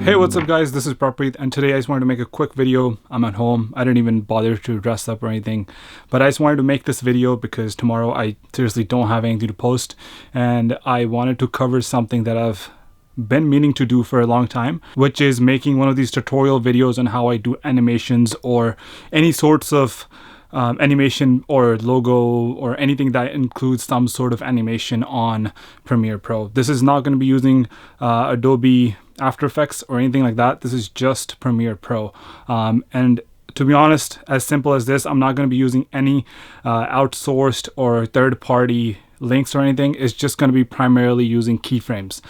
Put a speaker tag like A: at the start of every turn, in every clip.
A: Hey, what's up guys, this is Prapreet, and today I just wanted to make a quick video. I'm at home. I didn't even bother to dress up or anything, but I just wanted to make this video because tomorrow I seriously don't have anything to post, and I wanted to cover something that I've been meaning to do for a long time, which is making one of these tutorial videos on how I do animations or any sorts of animation or logo or anything that includes some sort of animation on Premiere Pro. This is not going to be using Adobe After Effects or anything like that. This is just Premiere Pro. And to be honest, as simple as this, I'm not going to be using any outsourced or third-party links or anything. It's just going to be primarily using keyframes.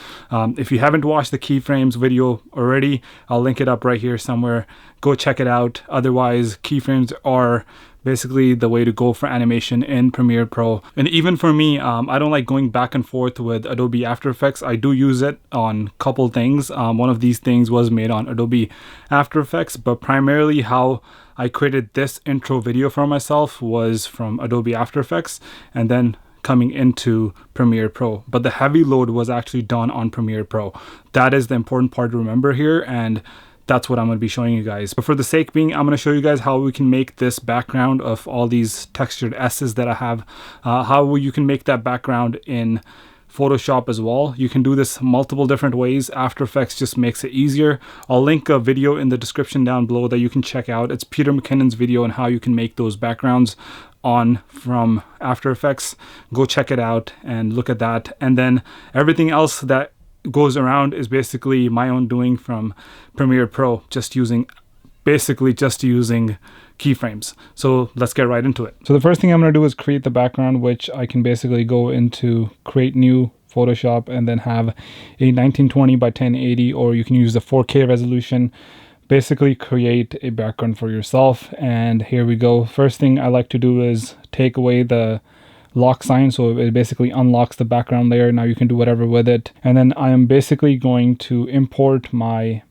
A: If you haven't watched the keyframes video already, I'll link it up right here somewhere. Go check it out. Otherwise, keyframes are basically the way to go for animation in Premiere Pro. And even for me, I don't like going back and forth with Adobe After Effects. I do use it on a couple things. One of these things was made on Adobe After Effects, but primarily how I created this intro video for myself was from Adobe After Effects and then coming into Premiere Pro. But the heavy load was actually done on Premiere Pro. That is the important part to remember here, and that's what I'm going to be showing you guys. But for the sake being, I'm going to show you guys how we can make this background of all these textured S's that I have, how you can make that background in Photoshop as well. You can do this multiple different ways. After Effects just makes it easier. I'll link a video in the description down below that you can check out. It's Peter McKinnon's video on how you can make those backgrounds from After Effects. Go check it out and look at that. And then everything else that goes around is basically my own doing from Premiere Pro, basically just using keyframes. So let's get right into it. So the first thing I'm going to do is create the background, which I can basically go into create new Photoshop and then have a 1920 by 1080, or you can use the 4K resolution. Basically create a background for yourself. And here we go. First thing I like to do is take away the lock sign, so it basically unlocks the background layer. Now you can do whatever with it. And then I am basically going to import my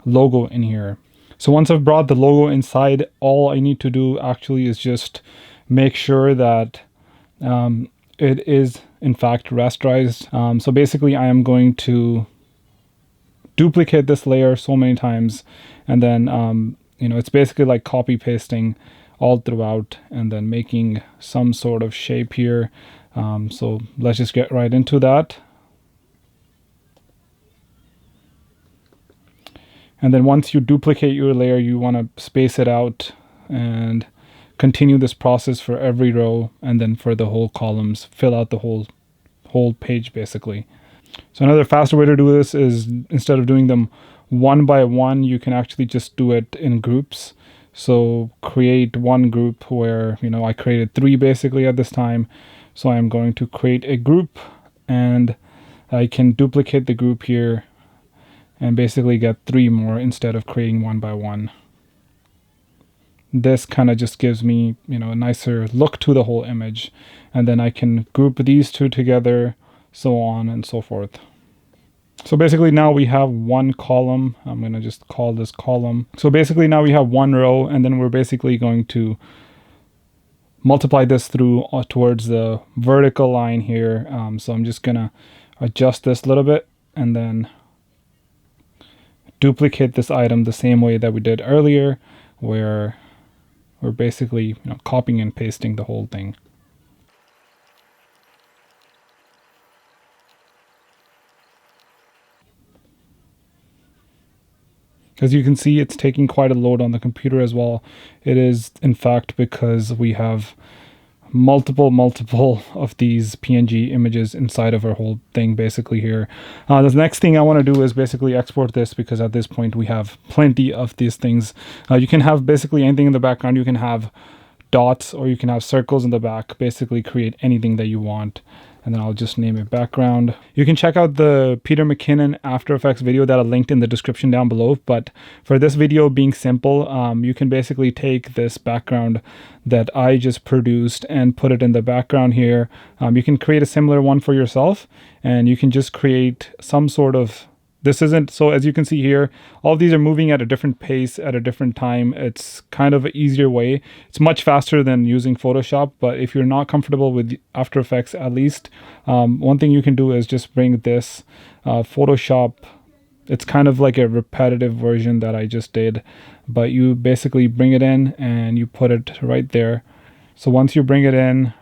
A: logo in here. So once I've brought the logo inside, all I need to do actually is just make sure that it is in fact rasterized. So basically I am going to duplicate this layer so many times, and then it's basically like copy pasting all throughout and then making some sort of shape here. So let's just get right into that. And then once you duplicate your layer, you want to space it out and continue this process for every row, and then for the whole columns, fill out the whole page basically. So another faster way to do this is, instead of doing them one by one, you can actually just do it in groups. So create one group where, I created 3 basically at this time. So I'm going to create a group, and I can duplicate the group here and basically get 3 more instead of creating one by one. This kind of just gives me, a nicer look to the whole image. And then I can group these 2 together, so on and so forth. So basically now we have one column. I'm going to just call this column. So basically now we have one row, and then we're basically going to multiply this through towards the vertical line here. So I'm just going to adjust this a little bit and then duplicate this item the same way that we did earlier, where we're basically copying and pasting the whole thing. As you can see, it's taking quite a load on the computer as well. It is, in fact, because we have multiple of these PNG images inside of our whole thing basically here. The next thing I want to do is basically export this, because at this point we have plenty of these things. You can have basically anything in the background. You can have dots, or you can have circles in the back. Basically create anything that you want. And then I'll just name it background. You can check out the Peter McKinnon After Effects video that I linked in the description down below. But for this video being simple, you can basically take this background that I just produced and put it in the background here. You can create a similar one for yourself, and you can just create some sort of so as you can see here, all of these are moving at a different pace at a different time. It's kind of an easier way. It's much faster than using Photoshop, but if you're not comfortable with After Effects, at least one thing you can do is just bring this Photoshop it's kind of like a repetitive version that I just did, but you basically bring it in and you put it right there. So once you bring it in,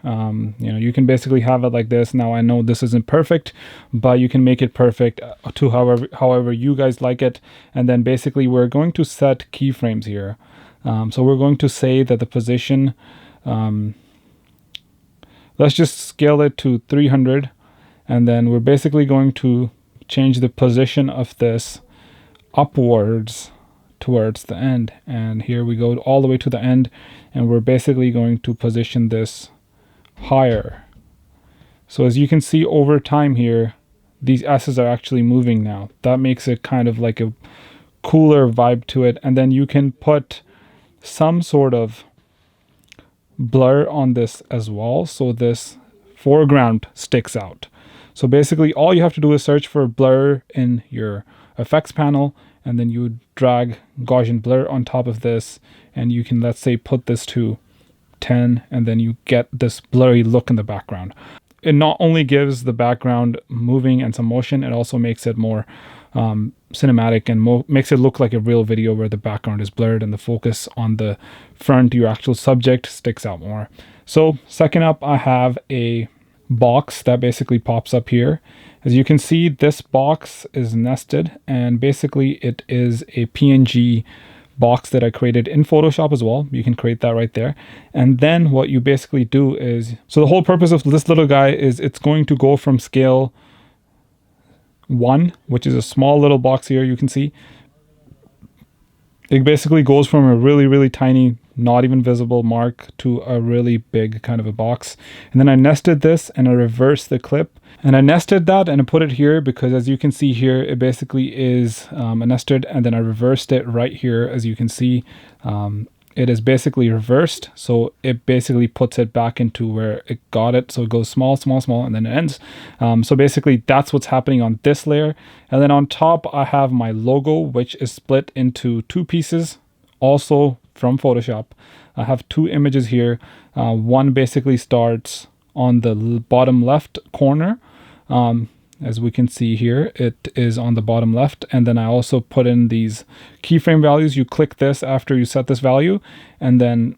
A: you can basically have it like this. Now I know this isn't perfect, but you can make it perfect to however you guys like it. And then basically we're going to set keyframes here. So we're going to say that the position, let's just scale it to 300. And then we're basically going to change the position of this upwards towards the end. And here we go all the way to the end, and we're basically going to position this higher. So as you can see over time here, these S's are actually moving now. That makes it kind of like a cooler vibe to it. And then you can put some sort of blur on this as well, so this foreground sticks out. So basically all you have to do is search for blur in your effects panel, and then you drag Gaussian blur on top of this, and you can, let's say, put this to 10, and then you get this blurry look in the background. It not only gives the background moving and some motion, it also makes it more cinematic and makes it look like a real video where the background is blurred and the focus on the front, your actual subject, sticks out more. So second up, I have a box that basically pops up here. As you can see, this box is nested, and basically it is a PNG box that I created in Photoshop as well. You can create that right there. And then what you basically do is, so the whole purpose of this little guy is it's going to go from scale 1, which is a small little box here, you can see. It basically goes from a really, really tiny, not even visible mark to a really big kind of a box. And then I nested this and I reversed the clip. And I nested that and I put it here because, as you can see here, it basically is a nested, and then I reversed it right here. As you can see, it is basically reversed. So it basically puts it back into where it got it. So it goes small, small, small, and then it ends. So basically that's what's happening on this layer. And then on top, I have my logo, which is split into 2 pieces, also from Photoshop. I have 2 images here. One basically starts on the bottom left corner. As we can see here, it is on the bottom left. And then I also put in these keyframe values. You click this after you set this value, and then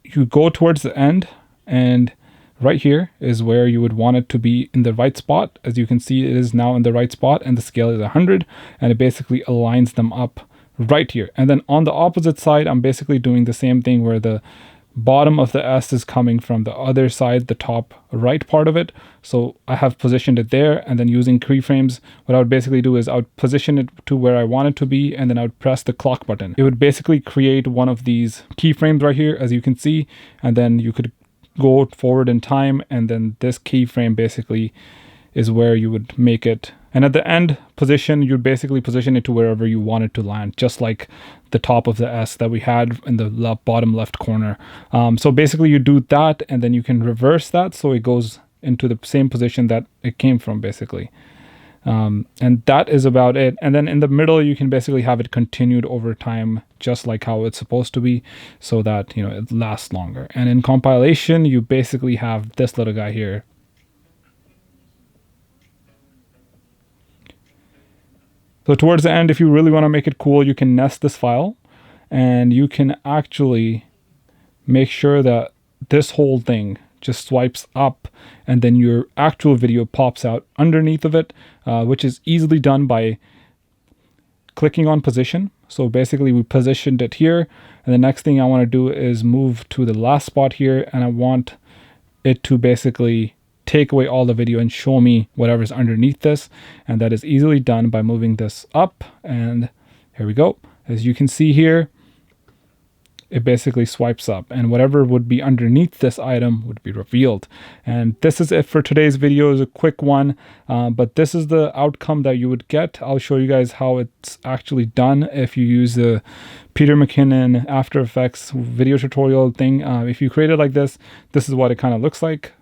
A: you go towards the end, and right here is where you would want it to be in the right spot. As you can see, it is now in the right spot, and the scale is 100, and it basically aligns them up right here. And then on the opposite side, I'm basically doing the same thing where the bottom of the S is coming from the other side, the top right part of it. So I have positioned it there, and then using keyframes, what I would basically do is I would position it to where I want it to be, and then I would press the clock button. It would basically create one of these keyframes right here, as you can see, and then you could go forward in time, and then this keyframe basically is where you would make it. And at the end position, you'd basically position it to wherever you want it to land, just like the top of the S that we had in the bottom left corner. So basically you do that, and then you can reverse that so it goes into the same position that it came from, basically. And that is about it. And then in the middle, you can basically have it continued over time, just like how it's supposed to be, so that, you know, it lasts longer. And in compilation, you basically have this little guy here. So towards the end, if you really want to make it cool, you can nest this file, and you can actually make sure that this whole thing just swipes up, and then your actual video pops out underneath of it, which is easily done by clicking on position. So basically we positioned it here, and the next thing I want to do is move to the last spot here, and I want it to basically take away all the video and show me whatever's underneath this. And that is easily done by moving this up, and here we go. As you can see here, it basically swipes up, and whatever would be underneath this item would be revealed. And this is it for today's video. It's a quick one, but this is the outcome that you would get. I'll show you guys how it's actually done if you use the Peter McKinnon After Effects video tutorial thing. If you create it like this, this is what it kind of looks like.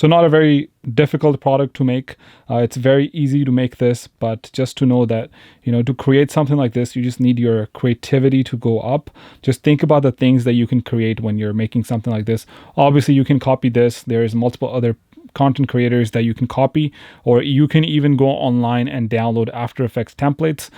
A: So not a very difficult product to make. It's very easy to make this, but just to know that, to create something like this, you just need your creativity to go up. Just think about the things that you can create when you're making something like this. Obviously, you can copy this. There's multiple other content creators that you can copy, or you can even go online and download After Effects templates.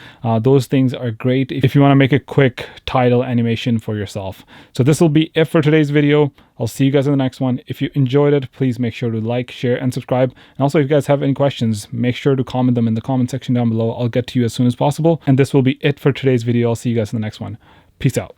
A: Those things are great if you want to make a quick title animation for yourself. So this will be it for today's video. I'll see you guys in the next one. If you enjoyed it, please make sure to like, share, and subscribe. And also, if you guys have any questions, make sure to comment them in the comment section down below. I'll get to you as soon as possible. And this will be it for today's video. I'll see you guys in the next one. Peace out.